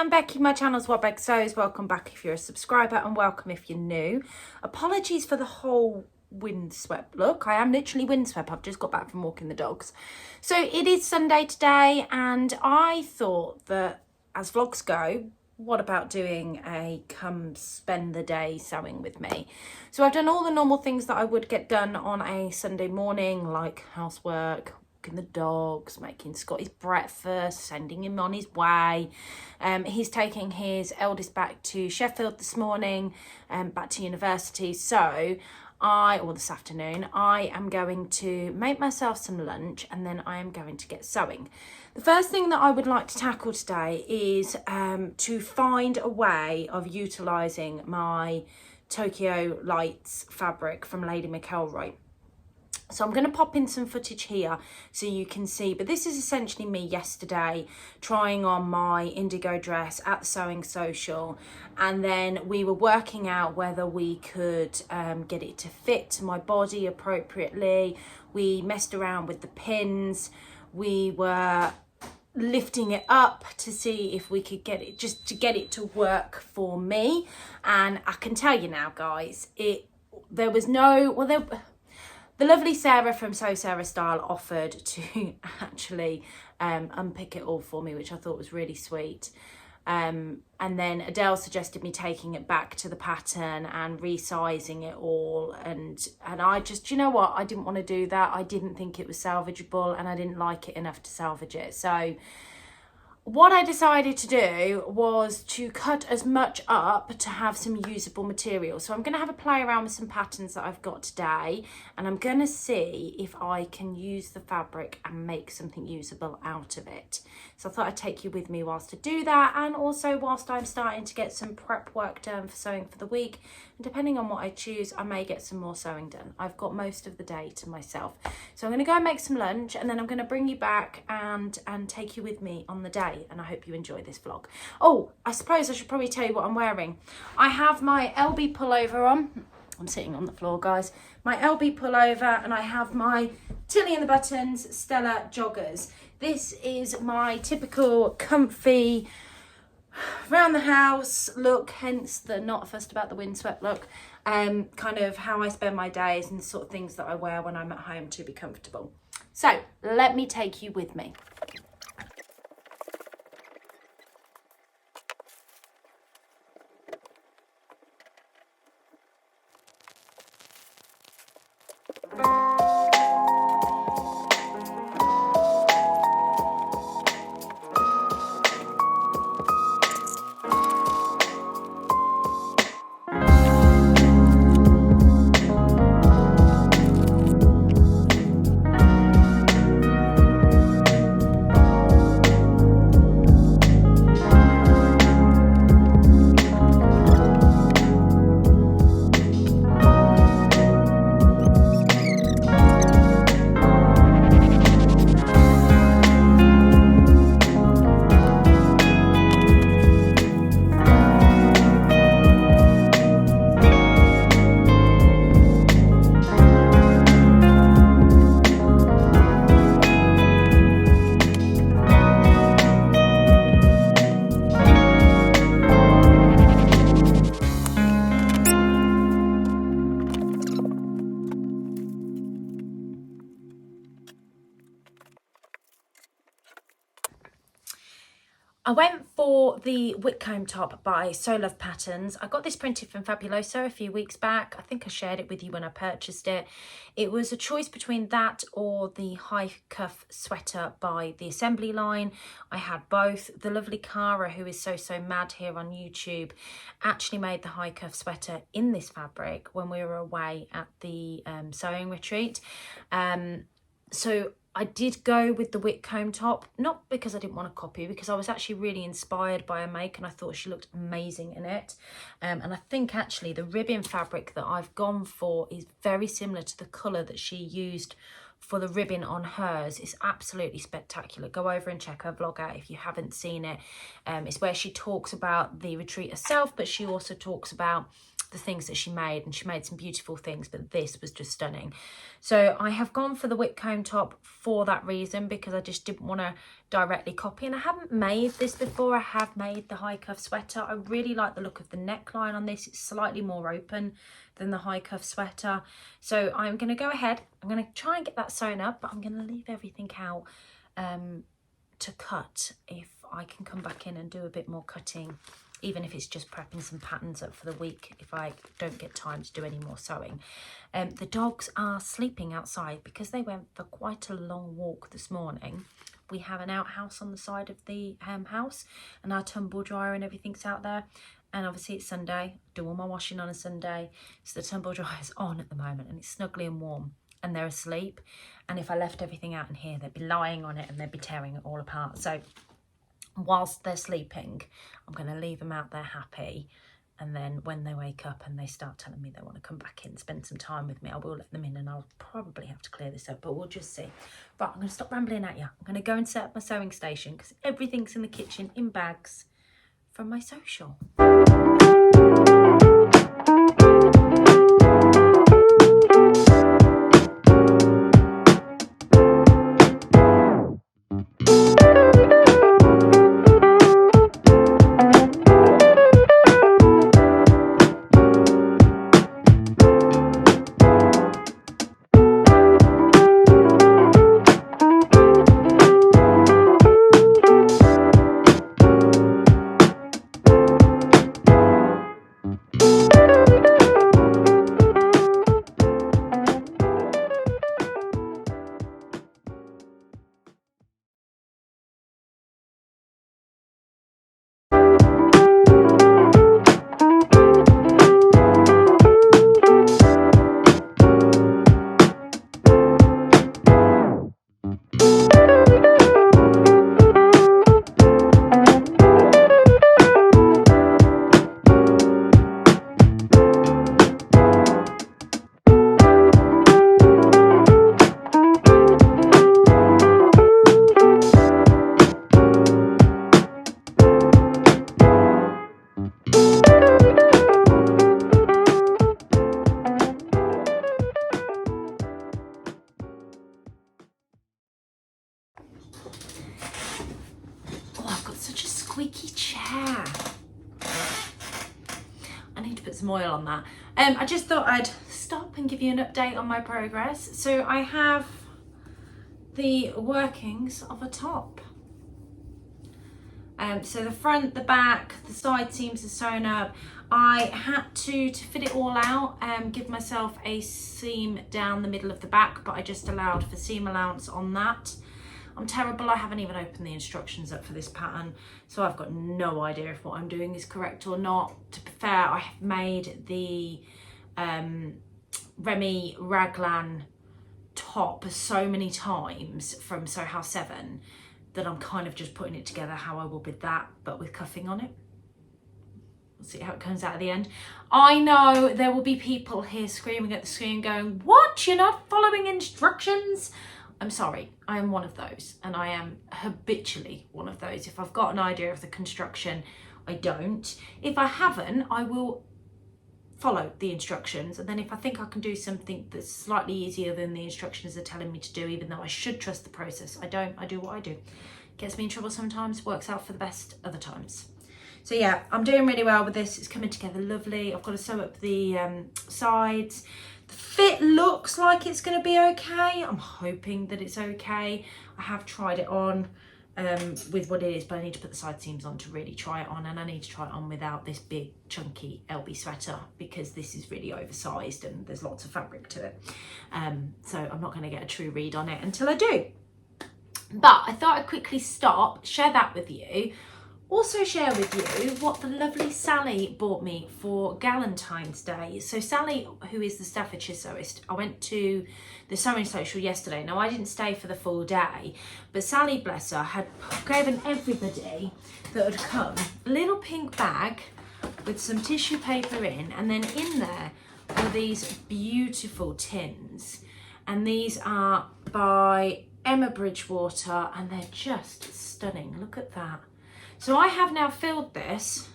I'm Becky, my channel's What Beck Sews. Welcome back if you're a subscriber and welcome if you're new. Apologies for the whole windswept look. I am literally windswept. I've just got back from walking the dogs. So it is Sunday today and I thought that as vlogs go, what about doing a come spend the day sewing with me? So I've done all the normal things that I would get done on a Sunday morning, like housework, walking the dogs, making Scott his breakfast, sending him on his way. He's taking his eldest back to Sheffield this morning, back to university. So this afternoon, I am going to make myself some lunch and then I am going to get sewing. The first thing that I would like to tackle today is to find a way of utilising my Tokyo Lights fabric from Lady McElroy. So I'm going to pop in some footage here so you can see, but this is essentially me yesterday trying on my indigo dress at the Sewing Social, and then we were working out whether we could get it to fit to my body appropriately. We messed around with the pins. We were lifting it up to see if we could get it, just to get it to work for me. And I can tell you now, guys, the lovely Sarah from Sew Sarah Style offered to actually unpick it all for me, which I thought was really sweet. And then Adele suggested me taking it back to the pattern and resizing it all. And I just, you know what? I didn't want to do that. I didn't think it was salvageable and I didn't like it enough to salvage it. So what I decided to do was to cut as much up to have some usable material. So I'm going to have a play around with some patterns that I've got today, and I'm going to see if I can use the fabric and make something usable out of it. So I thought I'd take you with me whilst I do that, and also whilst I'm starting to get some prep work done for sewing for the week. And depending on what I choose, I may get some more sewing done. I've got most of the day to myself. So I'm going to go and make some lunch, and then I'm going to bring you back and take you with me on the day. And I hope you enjoy this vlog. Oh, I suppose I should probably tell you what I'm wearing. I have my LB pullover on. I'm sitting on the floor, guys. My LB pullover, and I have my Tilly and the Buttons Stella joggers. This is my typical comfy round the house look, hence the not fussed about the windswept look. Kind of how I spend my days and the sort of things that I wear when I'm at home to be comfortable. So let me take you with me. I went for the whitcomb top by So Love Patterns. I got this printed from Fabuloso a few weeks back. I think I shared it with you when I purchased it. It was a choice between that or the high cuff sweater by the Assembly line. I had both. The lovely Cara, who is so mad here on YouTube, actually made the high cuff sweater in this fabric when we were away at the sewing retreat. So I did go with the whitcomb top, not because I didn't want to copy, because I was actually really inspired by a make and I thought she looked amazing in it. And I think actually the ribbon fabric that I've gone for is very similar to the colour that she used for the ribbon on hers. It's absolutely spectacular. Go over and check her vlog out if you haven't seen it. It's where she talks about the retreat herself, but she also talks about the things that she made, and she made some beautiful things, but this was just stunning. So I have gone for the whitcomb top for that reason, because I just didn't want to directly copy. And I haven't made this before. I have made the high cuff sweater. I really like the look of the neckline on this. It's slightly more open than the high cuff sweater. So I'm going to go ahead. I'm going to try and get that sewn up, but I'm going to leave everything out to cut if I can come back in and do a bit more cutting, even if it's just prepping some patterns up for the week if I don't get time to do any more sewing. The dogs are sleeping outside because they went for quite a long walk this morning. We have an outhouse on the side of the house, and our tumble dryer and everything's out there. And obviously it's Sunday, do all my washing on a Sunday, so the tumble dryer's on at the moment and it's snuggly and warm, and they're asleep. And if I left everything out in here, they'd be lying on it and they'd be tearing it all apart. So whilst they're sleeping, I'm going to leave them out there happy, and then when they wake up and they start telling me they want to come back in, spend some time with me, I will let them in, and I'll probably have to clear this up, but we'll just see. But I'm going to stop rambling at you. I'm going to go and set up my sewing station because everything's in the kitchen in bags from my social. Squeaky chair. I need to put some oil on that. I just thought I'd stop and give you an update on my progress. So I have the workings of a top. So the front, the back, the side seams are sewn up. I had to fit it all out, give myself a seam down the middle of the back, but I just allowed for seam allowance on that. I'm terrible, I haven't even opened the instructions up for this pattern, so I've got no idea if what I'm doing is correct or not. To be fair, I have made the Remy Raglan top so many times from Sew House 7 that I'm kind of just putting it together how I will with that, but with cuffing on it. We'll see how it comes out at the end. I know there will be people here screaming at the screen going, what, you're not following instructions? I'm sorry, I am one of those, and I am habitually one of those. If I've got an idea of the construction, I don't. If I haven't, I will follow the instructions, and then if I think I can do something that's slightly easier than the instructions are telling me to do, even though I should trust the process, I don't. I do what I do. Gets me in trouble sometimes, works out for the best other times. So yeah, I'm doing really well with this. It's coming together lovely. I've got to sew up the sides. The fit looks like it's going to be okay. I'm hoping that it's okay. I have tried it on with what it is, but I need to put the side seams on to really try it on, and I need to try it on without this big chunky LB sweater because this is really oversized and there's lots of fabric to it. So I'm not going to get a true read on it until I do. But I thought I'd quickly stop, share that with you. Also share with you what the lovely Sally bought me for Galentine's Day. So Sally, who is the Staffordshire sewist, I went to the sewing social yesterday. Now I didn't stay for the full day, but Sally, bless her, had given everybody that had come a little pink bag with some tissue paper in, and then in there were these beautiful tins. And these are by Emma Bridgewater, and they're just stunning. Look at that. So I have now filled this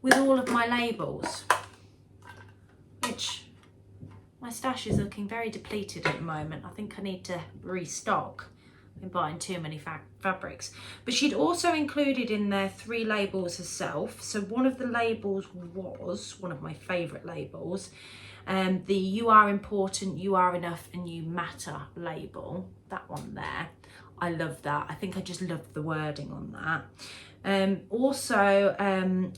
with all of my labels. my stash is looking very depleted at the moment. I think I need to restock. I've been buying too many fabrics. But she'd also included in there 3 labels herself. So one of the labels was one of my favourite labels. The You Are Important, You Are Enough and You Matter label. That one there. I love that. I think I just love the wording on that. Also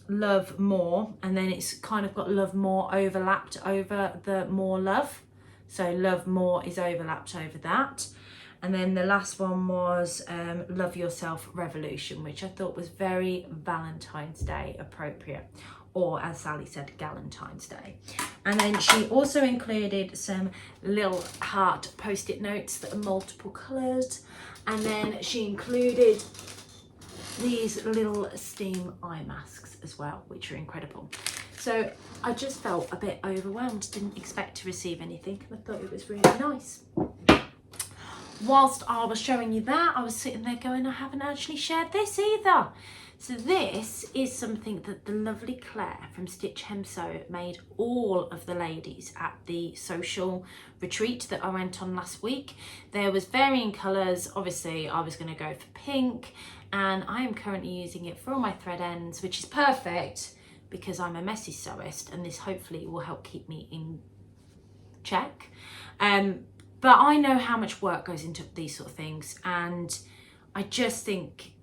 Love More, and then it's kind of got Love More overlapped over the More Love. So Love More is overlapped over that. And then the last one was Love Yourself Revolution, which I thought was very Valentine's Day appropriate, or as Sally said, Galentine's Day. And then she also included some little heart post-it notes that are multiple colours. And then she included these little steam eye masks as well, which are incredible. So I just felt a bit overwhelmed, didn't expect to receive anything, and I thought it was really nice. Whilst I was showing you that, I was sitting there going, I haven't actually shared this either. So this is something that the lovely Claire from Stitch Hem Sew made all of the ladies at the social retreat that I went on last week. There was varying colours. Obviously I was going to go for pink, and I am currently using it for all my thread ends, which is perfect because I'm a messy sewist, and this hopefully will help keep me in check. But I know how much work goes into these sort of things, and I just think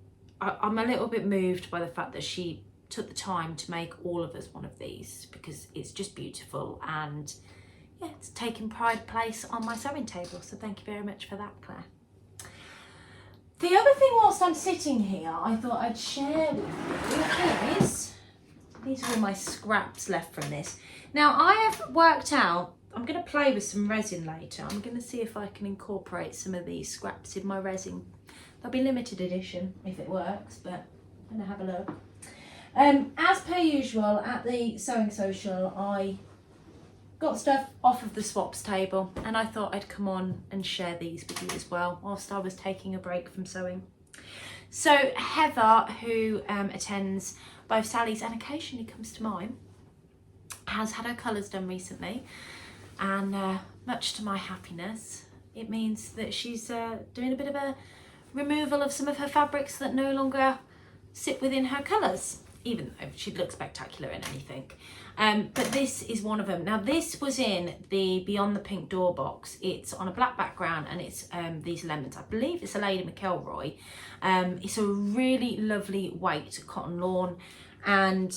I'm a little bit moved by the fact that she took the time to make all of us one of these, because it's just beautiful, and yeah, it's taken pride place on my sewing table. So thank you very much for that, Claire. The other thing whilst I'm sitting here, I thought I'd share with you is, these are all my scraps left from this. Now I have worked out, I'm going to play with some resin later. I'm going to see if I can incorporate some of these scraps in my resin. They'll be limited edition if it works, but I'm going to have a look. As per usual at the Sewing Social, I got stuff off of the swaps table, and I thought I'd come on and share these with you as well whilst I was taking a break from sewing. So Heather, who attends both Sally's and occasionally comes to mine, has had her colours done recently. And much to my happiness, it means that she's doing a bit of a removal of some of her fabrics that no longer sit within her colours, even though she'd look spectacular in anything. But this is one of them. Now this was in the Beyond the Pink Door box. It's on a black background, and it's these lemons. I believe it's a Lady McElroy. It's a really lovely white cotton lawn, and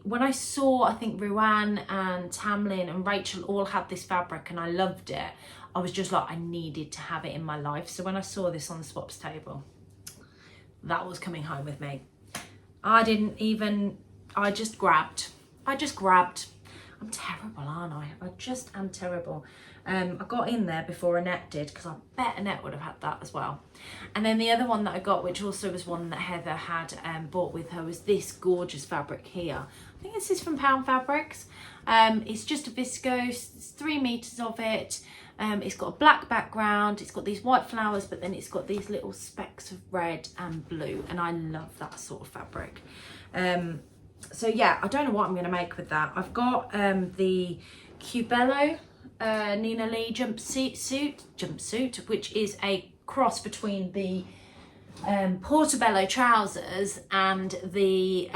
when I saw, I think Ruan and Tamlin and Rachel all had this fabric and I loved it, I was just like, I needed to have it in my life. So when I saw this on the swaps table, that was coming home with me. I just grabbed. I'm terrible, aren't I? I just am terrible. I got in there before Annette did, because I bet Annette would have had that as well. And then the other one that I got, which also was one that Heather had bought with her, was this gorgeous fabric here. I think this is from Pound Fabrics. It's just a viscose, it's 3 meters of it. It's got a black background, it's got these white flowers, but then it's got these little specks of red and blue, and I love that sort of fabric. So yeah, I don't know what I'm going to make with that. I've got the Cubello Nina Lee jumpsuit, which is a cross between the Portobello trousers and the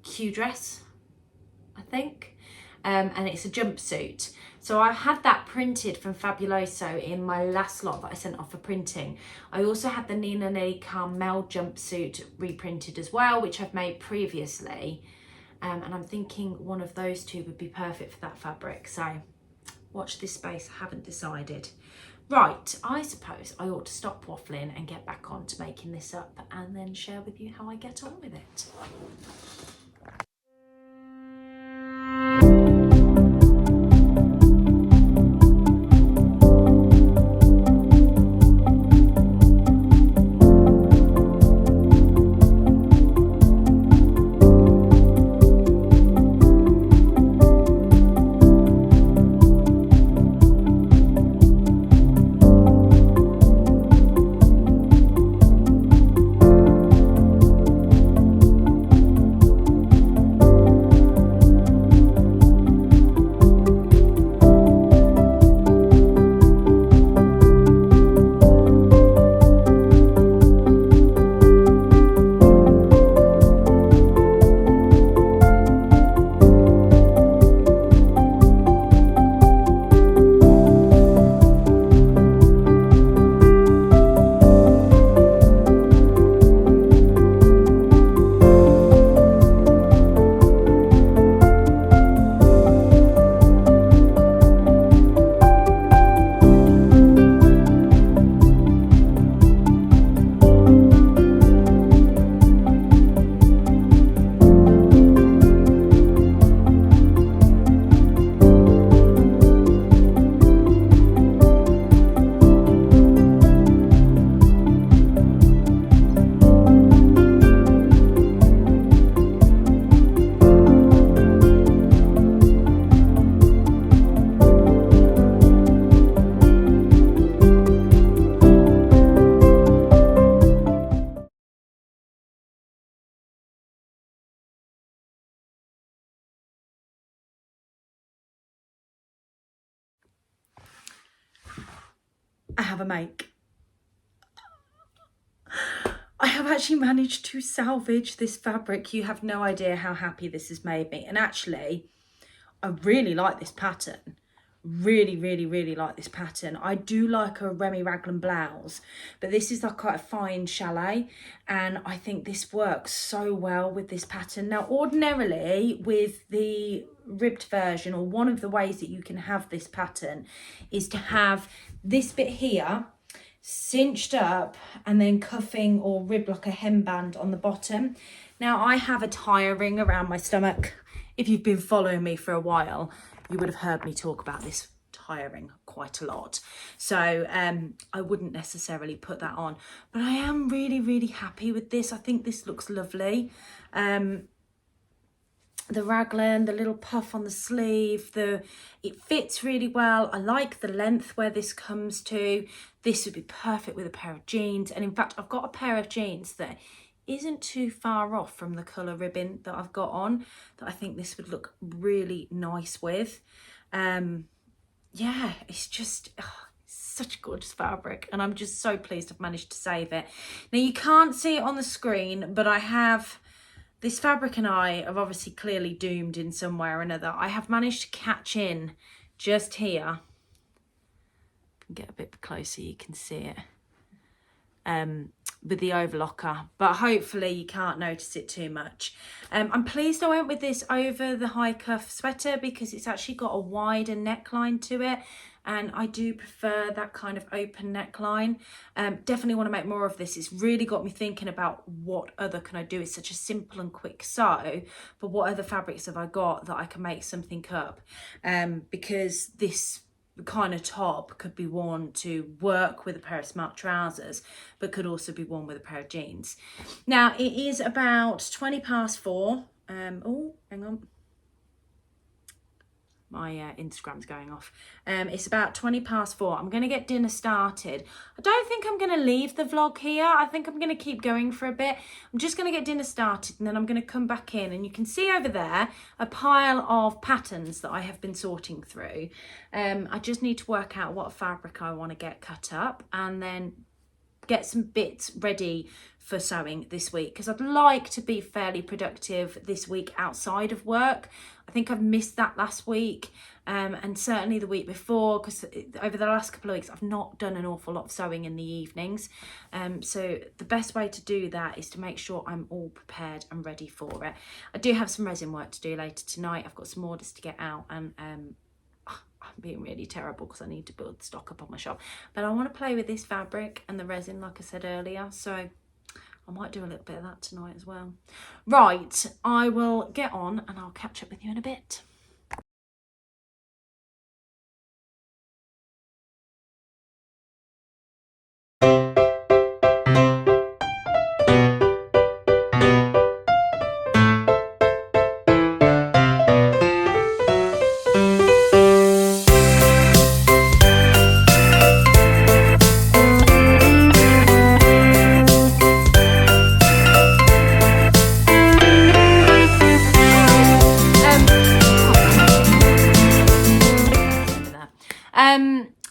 Q dress, I think, and it's a jumpsuit. So I had that printed from Fabuloso in my last lot that I sent off for printing. I also had the Nina Lee Carmel jumpsuit reprinted as well, which I've made previously. And I'm thinking one of those two would be perfect for that fabric. So watch this space, haven't decided. Right, I suppose I ought to stop waffling and get back on to making this up, and then share with you how I get on with it. I have a make. I have actually managed to salvage this fabric. You have no idea how happy this has made me. And actually, I really like this pattern. Really, really, really like this pattern. I do like a Remy Raglan blouse, but this is like quite a fine chalet, and I think this works so well with this pattern. Now, ordinarily with the ribbed version, or one of the ways that you can have this pattern is to have this bit here cinched up and then cuffing or rib like a hemband on the bottom. Now, I have a tie ring around my stomach. If you've been following me for a while, you would have heard me talk about this tie ring quite a lot. So I wouldn't necessarily put that on, but I am really, really happy with this. I think this looks lovely. The raglan, the little puff on the sleeve, it fits really well. I like the length where this comes to. This would be perfect with a pair of jeans. And in fact, I've got a pair of jeans that isn't too far off from the colour ribbon that I've got on, that I think this would look really nice with. Yeah, it's just such gorgeous fabric, and I'm just so pleased I've managed to save it. Now, you can't see it on the screen, but I have... This fabric and I are obviously clearly doomed in some way or another. I have managed to catch in just here. Get a bit closer, you can see it. With the overlocker, but hopefully you can't notice it too much. I'm pleased I went with this over the high cuff sweater because it's actually got a wider neckline to it, and I do prefer that kind of open neckline. Definitely want to make more of this. It's really got me thinking about what other can I do. It's such a simple and quick sew, but what other fabrics have I got that I can make something up? Because this kind of top could be worn to work with a pair of smart trousers, but could also be worn with a pair of jeans. Now, it is about 20 past 4. Oh, hang on. My Instagram's going off. It's about 20 past 4. I'm going to get dinner started. I don't think I'm going to leave the vlog here. I think I'm going to keep going for a bit. I'm just going to get dinner started, and then I'm going to come back in, and you can see over there a pile of patterns that I have been sorting through. I just need to work out what fabric I want to get cut up, and then get some bits ready for sewing this week, because I'd like to be fairly productive this week outside of work. I think I've missed that last week, and certainly the week before, because over the last couple of weeks I've not done an awful lot of sewing in the evenings. So the best way to do that is to make sure I'm all prepared and ready for it. I do have some resin work to do later tonight. I've got some orders to get out, and I'm being really terrible because I need to build stock up on my shop, but I want to play with this fabric and the resin like I said earlier, so I might do a little bit of that tonight as well. Right, I will get on and I'll catch up with you in a bit.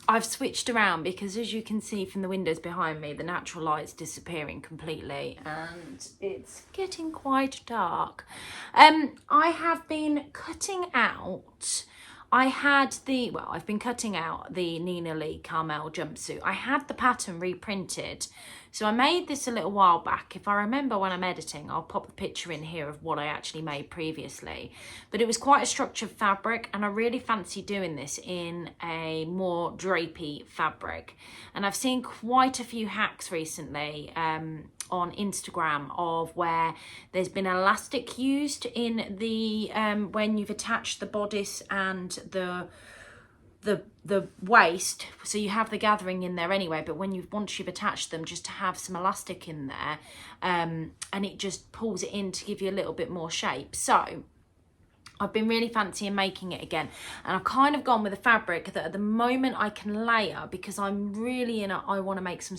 I've switched around because, as you can see from the windows behind me, the natural light's disappearing completely and it's getting quite dark. I have been cutting out, I've been cutting out the Nina Lee Carmel jumpsuit. I had the pattern reprinted, so I made this a little while back. If I remember when I'm editing, I'll pop a picture in here of what I actually made previously. But it was quite a structured fabric, and I really fancy doing this in a more drapey fabric. And I've seen quite a few hacks recently on Instagram of where there's been elastic used in the when you've attached the bodice and the waist, so you have the gathering in there anyway, but once you've attached them, just to have some elastic in there, and it just pulls it in to give you a little bit more shape. So I've been really fancying making it again, and I've kind of gone with a fabric that at the moment I can layer, because I'm really I want to make some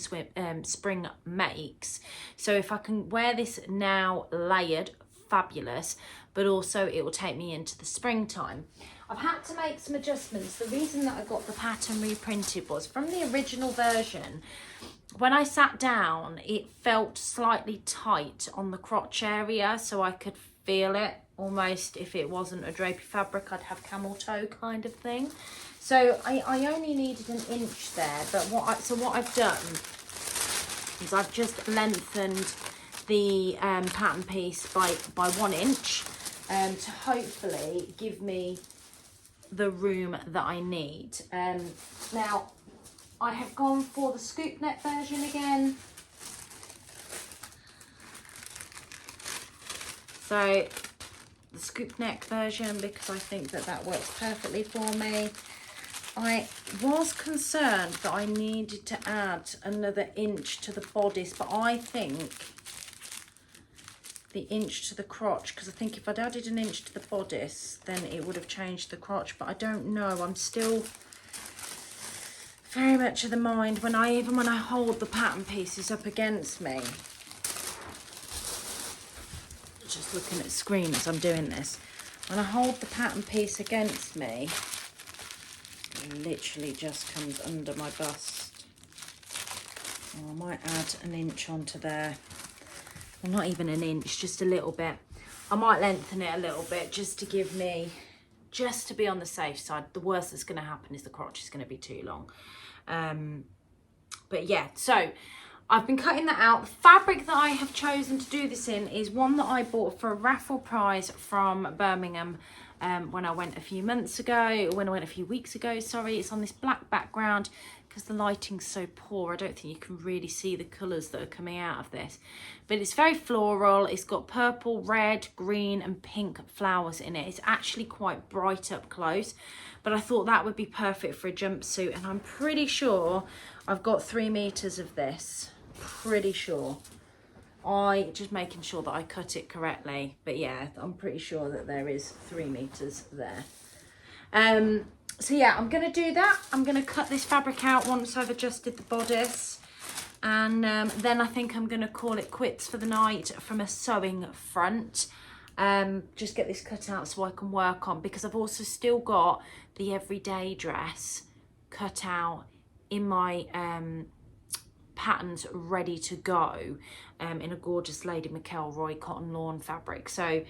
spring makes. So if I can wear this now layered fabulous, but also it will take me into the springtime. I've had to make some adjustments. The reason that I got the pattern reprinted was from the original version, when I sat down, it felt slightly tight on the crotch area, so I could feel it almost. If it wasn't a drapey fabric, I'd have camel toe kind of thing. So I only needed an inch there, but what I've done is I've just lengthened the pattern piece by 1 inch to hopefully give me the room that I need. Now I have gone for the scoop neck version again. So the scoop neck version, because I think that works perfectly for me. I was concerned that I needed to add another inch to the bodice, but I think the inch to the crotch, because I think if I'd added an inch to the bodice, then it would have changed the crotch, but I don't know. I'm still very much of the mind even when I hold the pattern pieces up against me. Just looking at the screen as I'm doing this. When I hold the pattern piece against me, it literally just comes under my bust. Oh, I might add an inch onto there. Well, not even an inch, just a little bit. I might lengthen it a little bit just to give me, just to be on the safe side. The worst that's going to happen is the crotch is going to be too long. But yeah, so I've been cutting that out. The fabric that I have chosen to do this in is one that I bought for a raffle prize from Birmingham when I went a few weeks ago, sorry. It's on this black background because the lighting's so poor. I don't think you can really see the colours that are coming out of this. But it's very floral. It's got purple, red, green and pink flowers in it. It's actually quite bright up close. But I thought that would be perfect for a jumpsuit. And I'm pretty sure I've got 3 meters of this. Pretty sure. Just making sure that I cut it correctly. But yeah, I'm pretty sure that there is 3 meters there. So yeah, I'm going to do that. I'm going to cut this fabric out once I've adjusted the bodice. And then I think I'm going to call it quits for the night from a sewing front. Just get this cut out so I can work on, because I've also still got the everyday dress cut out in my patterns ready to go in a gorgeous Lady McElroy cotton lawn fabric. So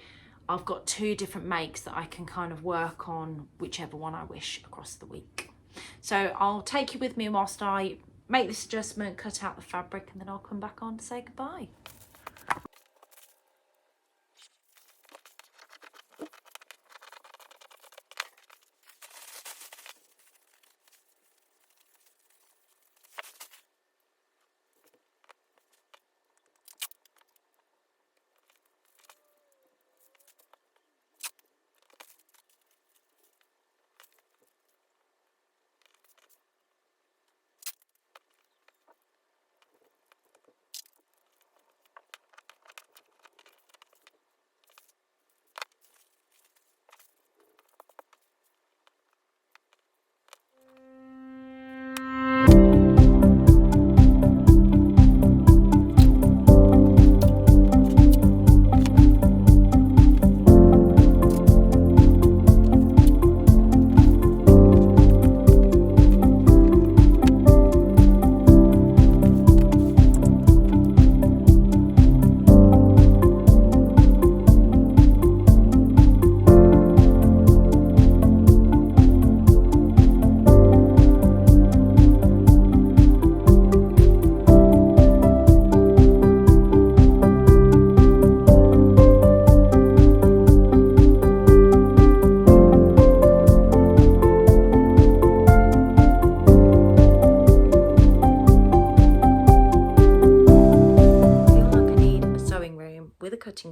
I've got 2 different makes that I can kind of work on, whichever one I wish, across the week. So I'll take you with me whilst I make this adjustment, cut out the fabric, and then I'll come back on to say goodbye.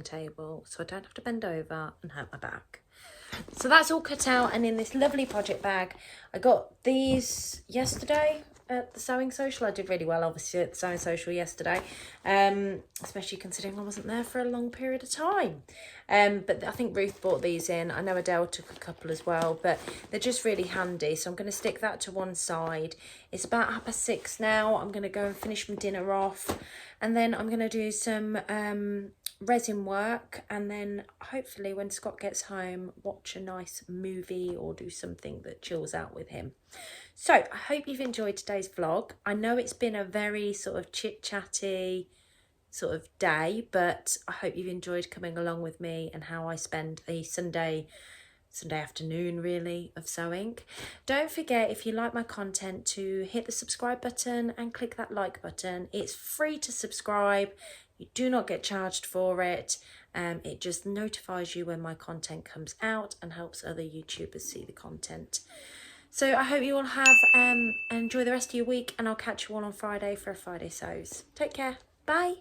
Table so I don't have to bend over and hurt my back. So that's all cut out and in this lovely project bag. I got these yesterday at the sewing social. I did really well obviously at the sewing social yesterday, especially considering I wasn't there for a long period of time. But I think Ruth bought these in. I know Adele took a couple as well, but they're just really handy. So I'm going to stick that to one side. It's about 6:30 now. I'm going to go and finish my dinner off, and then I'm going to do some resin work, and then hopefully when Scott gets home, watch a nice movie or do something that chills out with him. So I hope you've enjoyed today's vlog. I know it's been a very sort of chit-chatty sort of day, but I hope you've enjoyed coming along with me and how I spend a Sunday afternoon really of sewing. Don't forget, if you like my content, to hit the subscribe button and click that like button. It's free to subscribe. You do not get charged for it. It just notifies you when my content comes out and helps other YouTubers see the content. So I hope you all have enjoy the rest of your week, and I'll catch you all on Friday for a Friday Sews. Take care. Bye.